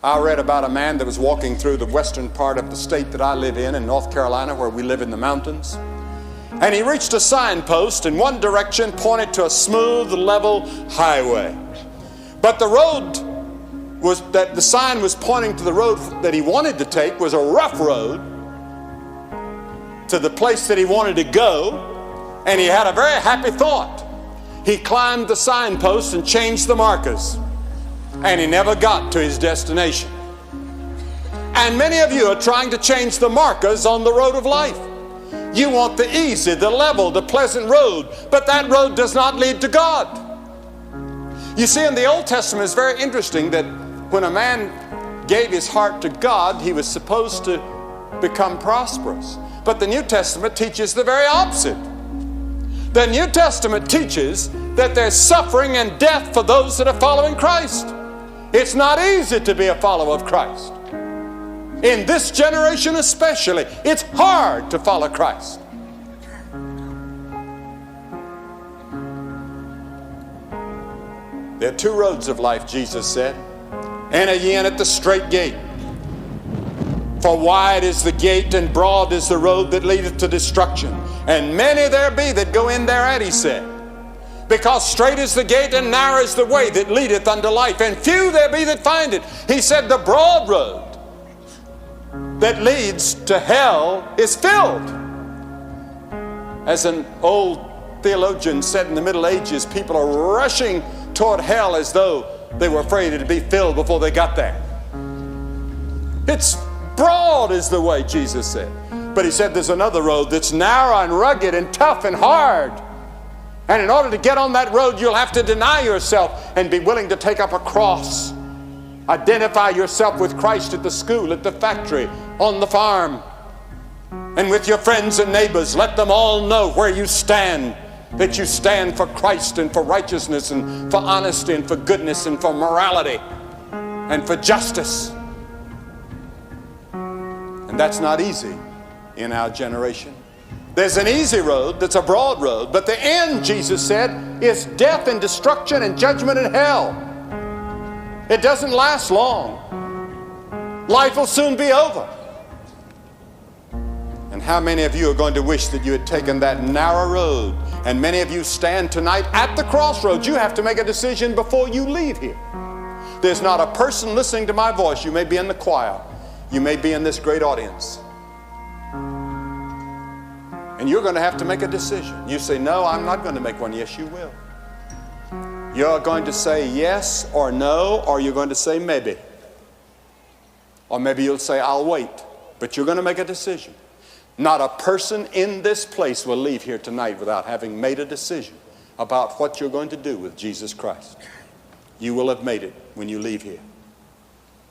I read about a man that was walking through the western part of the state that I live in North Carolina, where we live in the mountains. And he reached a signpost in one direction, pointed to a smooth, level highway. But the road that the sign was pointing to, the road that he wanted to take, was a rough road to the place that he wanted to go. And he had a very happy thought. He climbed the signpost and changed the markers. And he never got to his destination. And many of you are trying to change the markers on the road of life. You want the easy, the level, the pleasant road, but that road does not lead to God. You see, in the Old Testament, it's very interesting that when a man gave his heart to God, he was supposed to become prosperous. But the New Testament teaches the very opposite. The New Testament teaches that there's suffering and death for those that are following Christ. It's not easy to be a follower of Christ. In this generation especially, it's hard to follow Christ. There are two roads of life, Jesus said. Enter ye in at the strait gate. For wide is the gate and broad is the road that leadeth to destruction. And many there be that go in thereat, he said. Because strait is the gate and narrow is the way that leadeth unto life, and few there be that find it. He said the broad road that leads to hell is filled. As an old theologian said in the Middle Ages, people are rushing toward hell as though they were afraid it would be filled before they got there. It's broad is the way, Jesus said. But he said there's another road that's narrow and rugged and tough and hard. And in order to get on that road, you'll have to deny yourself and be willing to take up a cross. Identify yourself with Christ at the school, at the factory, on the farm, and with your friends and neighbors. Let them all know where you stand, that you stand for Christ and for righteousness and for honesty and for goodness and for morality and for justice. And that's not easy in our generation. There's an easy road that's a broad road, but the end, Jesus said, is death and destruction and judgment and hell. It doesn't last long. Life will soon be over. And how many of you are going to wish that you had taken that narrow road? And many of you stand tonight at the crossroads. You have to make a decision before you leave here. There's not a person listening to my voice. You may be in the choir. You may be in this great audience. And you're going to have to make a decision. You say, no, I'm not going to make one. Yes, you will. You're going to say yes or no, or you're going to say maybe. Or maybe you'll say, I'll wait. But you're going to make a decision. Not a person in this place will leave here tonight without having made a decision about what you're going to do with Jesus Christ. You will have made it when you leave here.